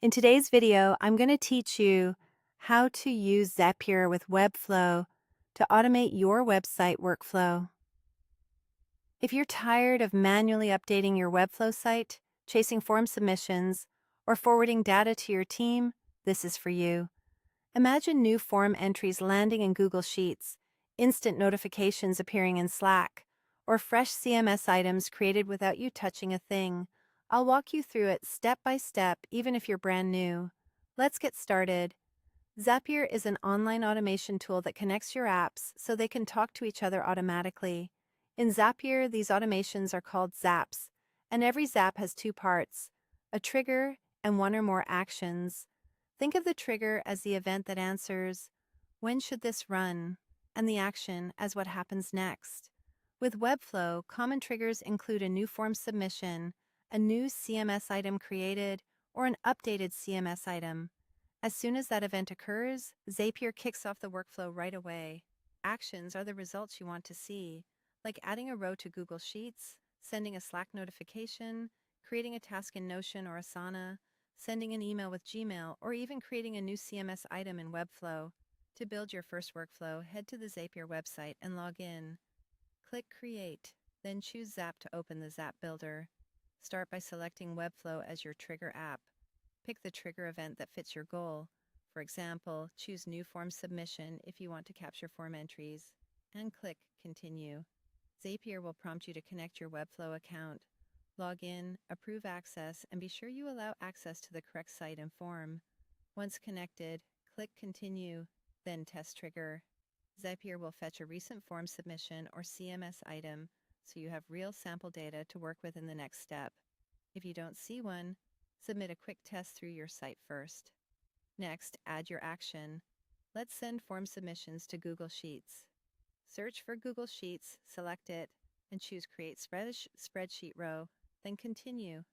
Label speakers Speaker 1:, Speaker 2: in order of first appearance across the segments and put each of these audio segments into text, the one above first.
Speaker 1: In today's video, I'm going to teach you how to use Zapier with Webflow to automate your website workflow. If you're tired of manually updating your Webflow site, chasing form submissions, or forwarding data to your team, this is for you. Imagine new form entries landing in Google Sheets, instant notifications appearing in Slack, or fresh CMS items created without you touching a thing. I'll walk you through it step by step, even if you're brand new. Let's get started. Zapier is an online automation tool that connects your apps so they can talk to each other automatically. In Zapier, these automations are called zaps, and every zap has two parts, a trigger and one or more actions. Think of the trigger as the event that answers, when should this run? And the action as what happens next. With Webflow, common triggers include a new form submission, a new CMS item created, or an updated CMS item. As soon as that event occurs, Zapier kicks off the workflow right away. Actions are the results you want to see, like adding a row to Google Sheets, sending a Slack notification, creating a task in Notion or Asana, sending an email with Gmail, or even creating a new CMS item in Webflow. To build your first workflow, head to the Zapier website and log in. Click Create, then choose Zap to open the Zap Builder. Start by selecting Webflow as your trigger app. Pick the trigger event that fits your goal. For example, choose New Form Submission if you want to capture form entries, and click Continue. Zapier will prompt you to connect your Webflow account. Log in, approve access, and be sure you allow access to the correct site and form. Once connected, click Continue, then Test Trigger. Zapier will fetch a recent form submission or CMS item so you have real sample data to work with in the next step. If you don't see one, submit a quick test through your site first. Next, add your action. Let's send form submissions to Google Sheets. Search for Google Sheets, select it, and choose Create Spreadsheet Row, then Continue.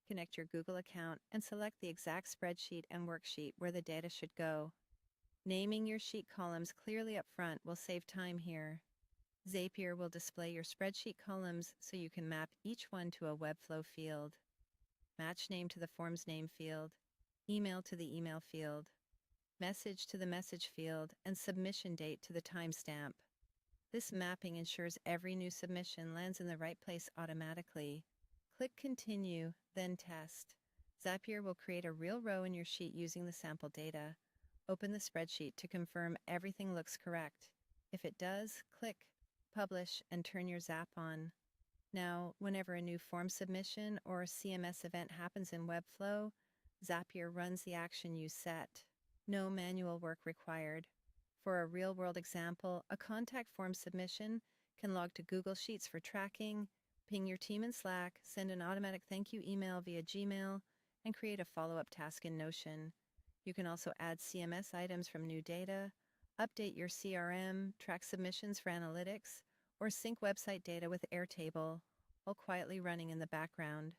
Speaker 1: Connect your Google account and select the exact spreadsheet and worksheet where the data should go. Naming your sheet columns clearly up front will save time here. Zapier will display your spreadsheet columns so you can map each one to a Webflow field. Match name to the form's name field, email to the email field, message to the message field, and submission date to the timestamp. This mapping ensures every new submission lands in the right place automatically. Click Continue, then Test. Zapier will create a real row in your sheet using the sample data. Open the spreadsheet to confirm everything looks correct. If it does, click Publish and turn your Zap on. Now, whenever a new form submission or a CMS event happens in Webflow, Zapier runs the action you set. No manual work required. For a real-world example, a contact form submission can log to Google Sheets for tracking, ping your team in Slack, send an automatic thank you email via Gmail, and create a follow-up task in Notion. You can also add CMS items from new data, update your CRM, track submissions for analytics, or sync website data with Airtable, while quietly running in the background.